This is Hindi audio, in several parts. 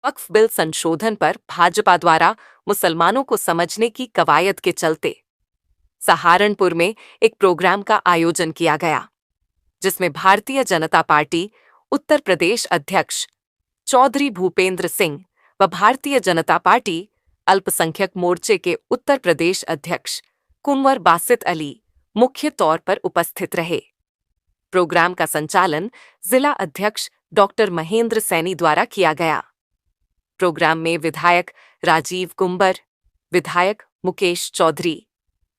वक्फ बिल संशोधन पर भाजपा द्वारा मुसलमानों को समझने की कवायद के चलते सहारनपुर में एक प्रोग्राम का आयोजन किया गया, जिसमें भारतीय जनता पार्टी उत्तर प्रदेश अध्यक्ष चौधरी भूपेंद्र सिंह व भारतीय जनता पार्टी अल्पसंख्यक मोर्चे के उत्तर प्रदेश अध्यक्ष कुंवर बासित अली मुख्य तौर पर उपस्थित रहे। प्रोग्राम का संचालन जिला अध्यक्ष डॉक्टर महेंद्र सैनी द्वारा किया गया। प्रोग्राम में विधायक राजीव कुंबर, विधायक मुकेश चौधरी,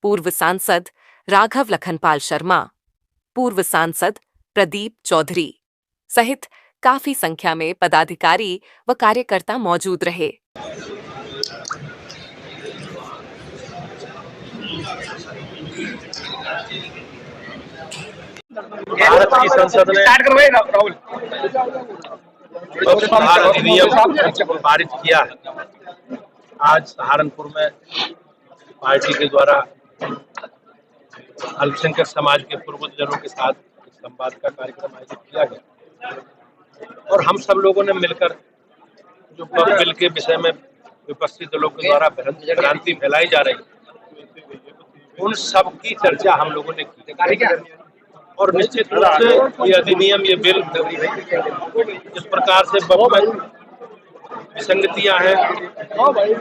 पूर्व सांसद राघव लखनपाल शर्मा, पूर्व सांसद प्रदीप चौधरी सहित काफी संख्या में पदाधिकारी व कार्यकर्ता मौजूद रहे। भारत की संसद ने अधिनियम पारित किया है। आज सहारनपुर में पार्टी के द्वारा अल्पसंख्यक समाज के पूर्वजनों के साथ संवाद का कार्यक्रम आयोजित किया गया और हम सब लोगों ने मिलकर जो वक्फ बिल के विषय में विपक्षी दलों के द्वारा भ्रांति फैलाई जा रही है, उन सब की चर्चा हम लोगों ने की और निश्चित रूप से ये अधिनियम, ये बिल जिस प्रकार से वक्फ में विसंगतियां हैं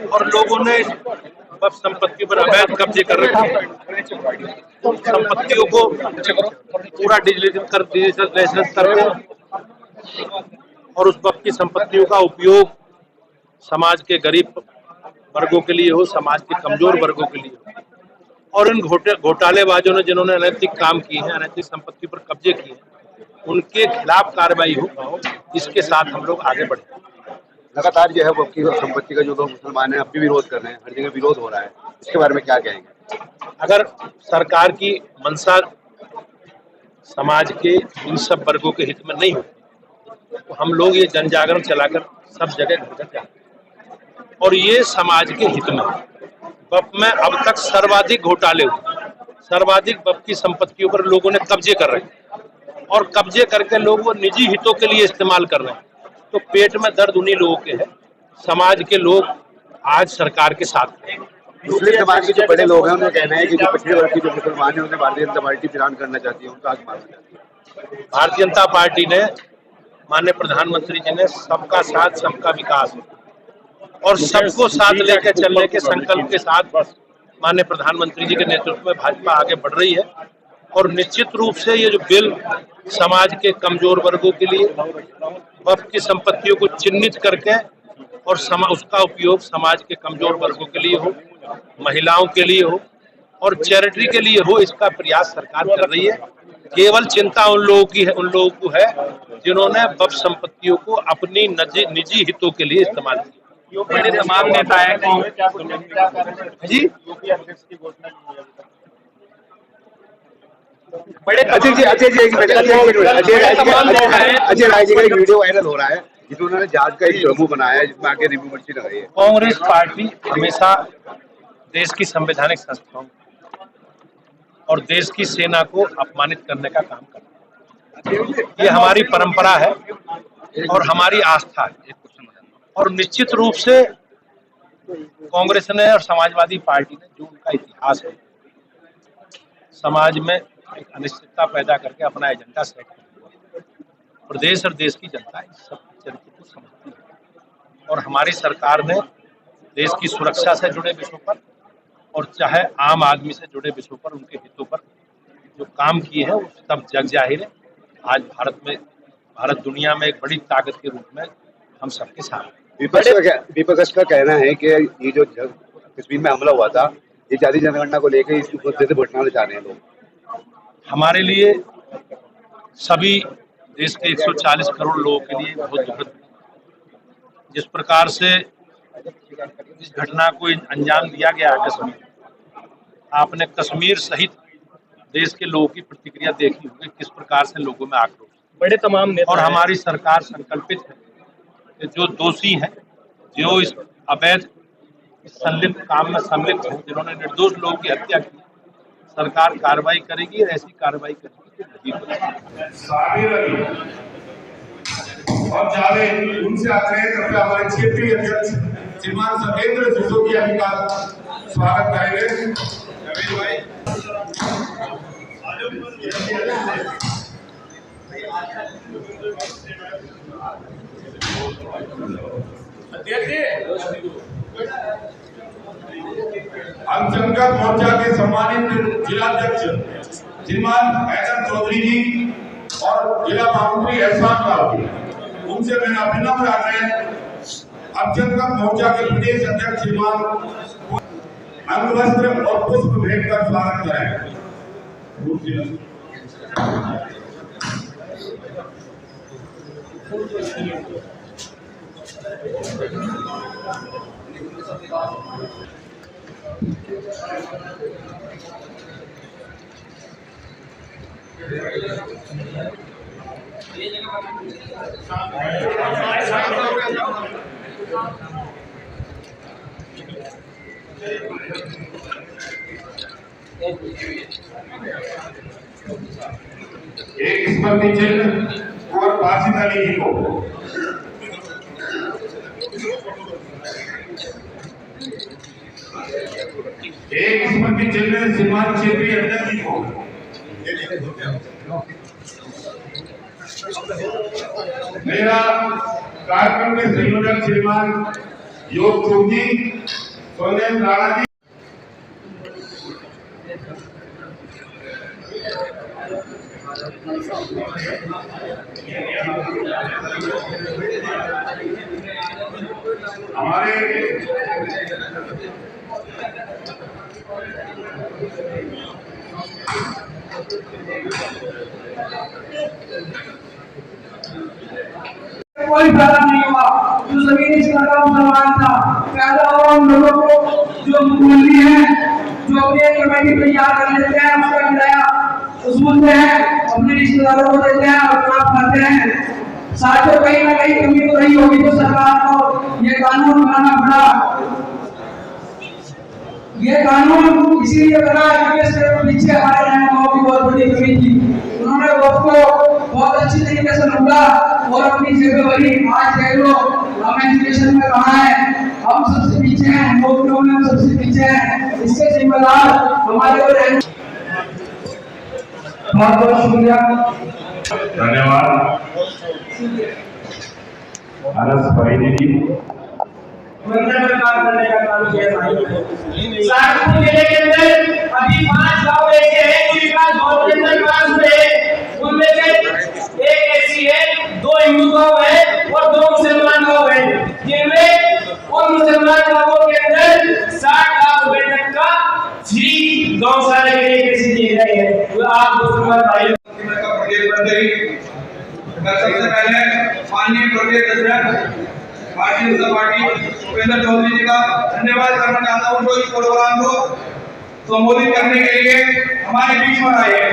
और लोगों ने वक्फ संपत्ति पर अवैध कब्जे कर रखे हैं, संपत्तियों को पूरा डिजिटलाइजेशन करके और उस वक्फ की संपत्तियों का उपयोग समाज के गरीब वर्गों के लिए हो, समाज के कमजोर वर्गों के लिए हो और इन घोटालेबाजों ने जिन्होंने अनैतिक काम किए हैं, अनैतिक संपत्ति पर कब्जे किए हैं, उनके खिलाफ कार्रवाई हो, इसके साथ हम लोग आगे बढ़े। लगातार जो है वक्फ की संपत्ति का जो लोग मुसलमान हैं अब भी विरोध कर रहे हैं, हर जगह विरोध हो रहा है, इसके बारे में क्या कहेंगे? अगर सरकार की मंशा समाज के इन सब वर्गों के हित में नहीं हो तो हम लोग ये जन जागरण चलाकर सब जगह घर जाते हैं और ये समाज के हित में। वक्फ में अब तक सर्वाधिक घोटाले हुए, सर्वाधिक वक्फ की संपत्तियों पर लोगों ने कब्जे कर रहे हैं और कब्जे करके लोग वो निजी हितों के लिए इस्तेमाल कर रहे हैं। तो पेट में दर्द उन्हीं लोगों के है। समाज के लोग आज सरकार के साथ हैं। मुस्लिम समाज के जो बड़े लोग हैं उनका कहना है कि जो पिछड़े वर्ग के जो मुसलमान हैं उन्हें भारतीय जनता पार्टी फिरान करना चाहती है, उनका आगे मानना चाहती है। भारतीय जनता पार्टी ने, माननीय प्रधानमंत्री जी ने सबका साथ सबका विकास और सबको साथ लेकर चलने के संकल्प के साथ माननीय प्रधानमंत्री जी के नेतृत्व में भाजपा आगे बढ़ रही है और निश्चित रूप से ये जो बिल समाज के कमजोर वर्गों के लिए वक्फ की संपत्तियों को चिन्हित करके और उसका उपयोग समाज के कमजोर वर्गों के लिए हो, महिलाओं के लिए हो और चैरिटी के लिए हो, इसका प्रयास सरकार कर रही है। केवल चिंता उन लोगों की है, उन लोगों को है जिन्होंने वक्फ संपत्तियों को अपनी निजी हितों के लिए इस्तेमाल किया। बड़े तमाम नेता हैं जी, बड़े अजय राय जी का एक वीडियो वायरल हो रहा है जिसमें उन्होंने जहाज का एक प्रभु बनाया है जिसमें आगे नींबू मिर्ची लगाई है। कांग्रेस पार्टी हमेशा देश की संवैधानिक संस्थाओं और देश की सेना को अपमानित करने का काम करती है। ये हमारी परंपरा है और हमारी आस्था है और निश्चित रूप से कांग्रेस ने और समाजवादी पार्टी ने जो उनका इतिहास है, समाज में एक अनिश्चितता पैदा करके अपना एजेंडा सेट कर प्रदेश और देश की जनता इस सब चरित्र को समझती है और हमारी सरकार ने देश की सुरक्षा से जुड़े विषयों पर और चाहे आम आदमी से जुड़े विषयों पर, उनके हितों पर जो काम किए हैं वो सब जग जाहिर है। आज भारत दुनिया में एक बड़ी ताकत के रूप में हम सबके साथ। विपक्ष का कहना है कि ये जो कश्मीर में हमला हुआ था ये जाति जनगणना को लेकर इसको मुद्दे से भटकाना चाह रहे हैं लोग। हमारे लिए सभी देश के 140 करोड़ लोगों के लिए बहुत दुखद, जिस प्रकार से इस घटना को अंजाम दिया गया है कश्मीर, आपने कश्मीर सहित देश के लोगों की प्रतिक्रिया देखी होगी, किस प्रकार से लोगों में आक्रोश। बड़े तमाम और हमारी सरकार संकल्पित है कि जो दोषी हैं, जो इस अवैध संलिप्त काम में सम्मिलित हैं, जिन्होंने निर्दोष लोगों की हत्या की, सरकार कार्रवाई करेगी और ऐसी कार्रवाई करेगी कि और जावेद उनसे आग्रह करते हमारे क्षेत्रीय अध्यक्ष श्रीमान सत्येंद्र सिसोदिया जी का स्वागत करेंगे। जावेद भाई अल्पसंख्यक मोर्चा के सम्मानित जिलाध्यक्ष श्रीमान हैदर चौधरी जी और जिला महामंत्री एहसान राव जी, उनसे मेरा विनम्र आग्रह अल्पसंख्यक मोर्चा के प्रदेश अध्यक्ष श्रीमान अंगवस्त्र और पुष्प भेंट कर स्वागत करें। एक स्मृति चिन्ह और बासित अली जी को एक स्मृति चिन्ह श्रीमान क्षेत्रीय अध्यक्ष जी को मेरा कार्यक्रम के संयोजक श्रीमान योग चौधरी सोनेम राणा जी हमारे कोई फायदा नहीं हुआ। जो जमीन इसका मुसलमान था, पैदा हुआ उन लोगों को जो मूल्य है, जो अपने कमेटी तैयार कर लेते हैं, उसका किराया वसूलते हैं, अपने रिश्तेदारों को देते हैं और काम करते हैं। साथियों कहीं ना कहीं कमी तो रही होगी, तो सरकार को ये कानून बनाना पड़ा। ये कानून इसीलिए बना क्योंकि इसके पीछे हमारे रहनुमाओं की बहुत बड़ी कमी थी। उन्होंने वक्त को बहुत अच्छी तरीके से लूटा और अपनी जगह भरी। आज देख लो हम एजुकेशन में कहाँ हैं, हम सबसे पीछे हैं, नौकरियों में हम सबसे पीछे हैं। इसके जिम्मेदार हमारे को रहने। बहुत बहुत शुक्रिया, धन्यवाद। अनस फरीदी जी करने का काम किया सहारनपुर जिले के अंदर अभी 5 गांव ऐसे हैं जो विकास भवन के अंदर पास हुए। उनमें से एक ऐसी है, 2 हिंदू गांव है और 2 मुसलमान गांव है, जिनमें उन मुसलमान गांवों के अंदर 60 लाख रुपए तक का फ्री गौशाला के लिए पैसे दिए गए हैं। तो आप मुसलमान भाइयों का प्रदेश मंत्री, मैं सबसे पहले माननीय प्रदेश अध्यक्ष भारतीय जनता पार्टी उपेंद्र चौधरी जी का धन्यवाद करना चाहता हूँ, जो इस प्रोग्राम को संबोधित करने के लिए हमारे बीच में आए हैं।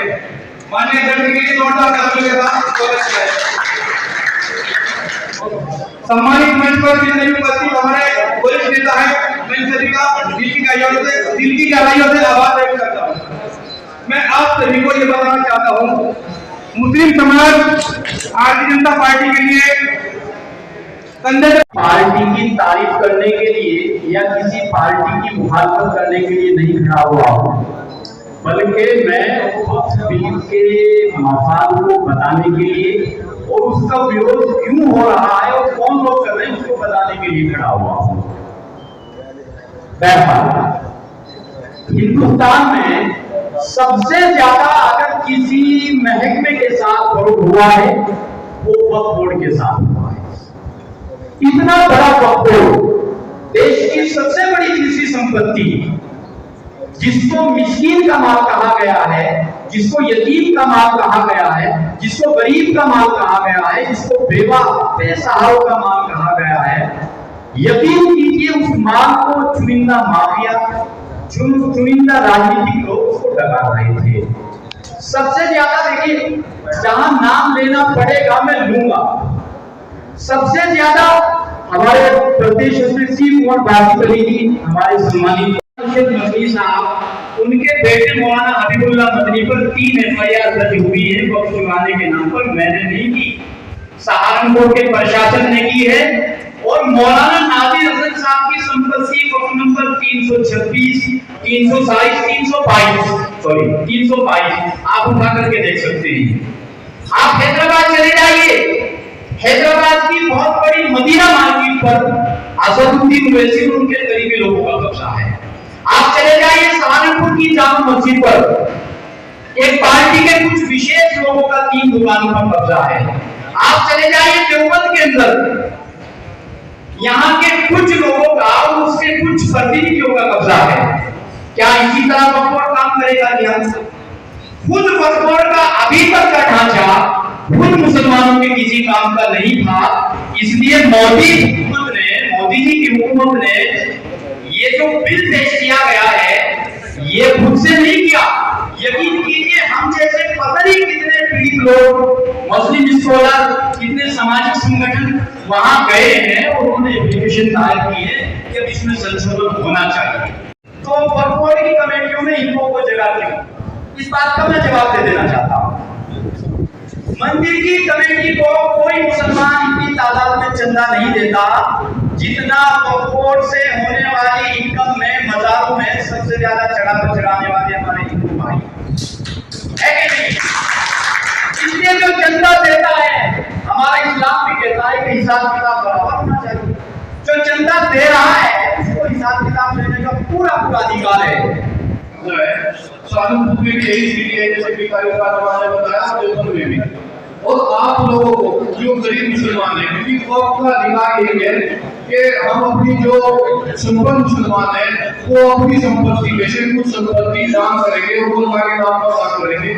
माननीय अध्यक्ष की जोरदार तालियों के साथ स्वागत करें। सम्मानित मंच पर जितने उपस्थित हमारे वरिष्ठ नेता है, मैं सभी का दिल की गहराइयों से आभार व्यक्त करता हूँ। मैं आप सभी को ये बताना चाहता हूँ, मुस्लिम समाज भारतीय जनता पार्टी के लिए पार्टी की तारीफ करने के लिए या किसी पार्टी की मुखालफत करने के लिए नहीं खड़ा हुआ हूं, बल्कि मैं पीर के मफाद को बताने के लिए और उसका विरोध क्यों हो रहा है और कौन लोग कर रहे हैं उसको बताने के लिए खड़ा हुआ हूं। हिंदुस्तान में सबसे ज्यादा अगर किसी महकमे के साथ फर्क हुआ है वो वक्फ बोर्ड के साथ हुआ है। इतना बड़ा वक्फ बोर्ड, देश की सबसे बड़ी कृषि संपत्ति, जिसको मिस्कीन का माल कहा गया है, जिसको यतीम का माल कहा गया है, जिसको गरीब का माल कहा गया है, जिसको बेवा बेसहारों का माल कहा गया है, यकीन कीजिए उस माल को चुनिंदा माफिया, चुनिंदा राजनीतिक लोग उसको डरा रहे थे। सबसे ज्यादा देखिए, जहां नाम लेना पड़ेगा मैं लूंगा, सबसे ज्यादा हमारे प्रदेश में सी कुमार बासित अली जी, हमारे सम्मानित मदनी साहब, उनके बेटे मौलाना हबीबुल्लाह मदनी पर 3 FIR दर्ज हुई है वक्फ दिवाने के नाम पर। मैंने नहीं की, सहारनपुर के प्रशासन ने की है और मौलाना नादिर हसन साहब की संपत्ति वक्त नंबर 326, 327, 322 आप उठा करके देख सकते हैं। आप हैदराबाद चले जाइए, हैदराबाद की बहुत बड़ी मदीना मार्केट पर असदुद्दीन ओवैसी और उनके करीबी लोगों का कब्जा है। आप चले जाइए सहारनपुर की जामा मस्जिद पर एक पार्टी के कुछ विशेष लोगों का 3 दुकानों पर कब्जा है। आप चले जाइए देवबंद के अंदर, यहाँ के कुछ लोगों का और उसके कुछ प्रतिनिधियों का कब्जा है। क्या इसी तरह वक्फ काम करेगा? क्या खुद वक्फ का अभी तक का ढांचा खुद मुसलमानों के किसी काम का नहीं था, इसलिए मोदी जी की हुकूमत ने ये जो बिल पेश किया गया है ये खुद से नहीं किया। यकीन कीजिए हम जैसे पता नहीं कितने पीड़ित लोग, मुस्लिम स्कॉलर, कितने सामाजिक संगठन वहां गए हैं और उन्होंने एप्लीकेशन दायर की है कि अब इसमें संशोधन होना चाहिए। तो वक्फ बोर्ड की कमेटियों में हिंदुओं को जगह क्यों? इस बात का मैं जवाब दे देना चाहता हूँ। मंदिर की कमेटी को कोई मुसलमान इतनी तादाद में चंदा नहीं देता जितना वक्फ बोर्ड से होने वाली इनकम में मज़ारों में सबसे ज्यादा चढ़ाने वाले हमारे हिंदू भाई है कि नहीं? इसलिए जो चंदा देता है, हमारा इस्लाम भी कहता है कि हिसाब किताब बराबर होना चाहिए। जो चंदा दे रहा है उसको हिसाब किताब लेने का पूरा अधिकार है। सहारनपुर में यही सीढ़ी है, जैसे कि कार्यक्रम ने बताया, देवबंद में भी। और आप लोगों को जो गरीब मुसलमान है, क्योंकि वक्फ का अधिकार यही है कि हम अपनी जो संपन्न मुसलमान है वो अपनी संपत्ति में से कुछ संपत्ति दान करेंगे और अल्लाह के नाम पर दान करेंगे।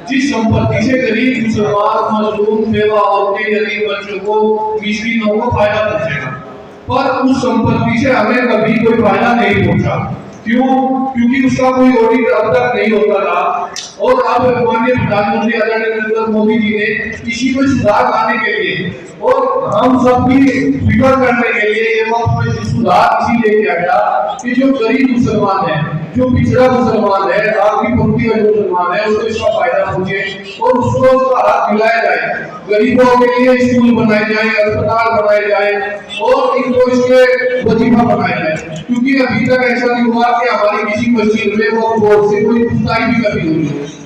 जिस संपत्ति से गरीब मुसलमान, मजलूम, बेवा औरतें, यतीम बच्चों को, मिस्कीनों को फायदा पहुंचेगा, पर उस संपत्ति से हमें कभी कोई फायदा नहीं पहुंचा। क्यों? क्योंकि उसका कोई ऑडिट अब तक नहीं होता था। और अब माननीय प्रधानमंत्री आदरणीय नरेंद्र मोदी जी ने इसी में सुधार लाने के लिए और हम सब की फिक्र करने के लिए ये वक्त में सुधार इसीलिए किया गया कि जो गरीब मुसलमान है, जो पिछड़ा मुसलमान है, आखिरी पंक्ति का जो मुसलमान है, उसको इसका फायदा पहुंचे और उसको उसका हक दिलाया जाए। गरीबों के लिए स्कूल बनाए जाए, अस्पताल बनाए जाए और इनको इसके वजीफा बनाया जाए। क्योंकि अभी तक ऐसा नहीं हुआ कि हमारी किसी मस्जिद में वो बोर्ड से कोई पुताई भी कभी हुई हो।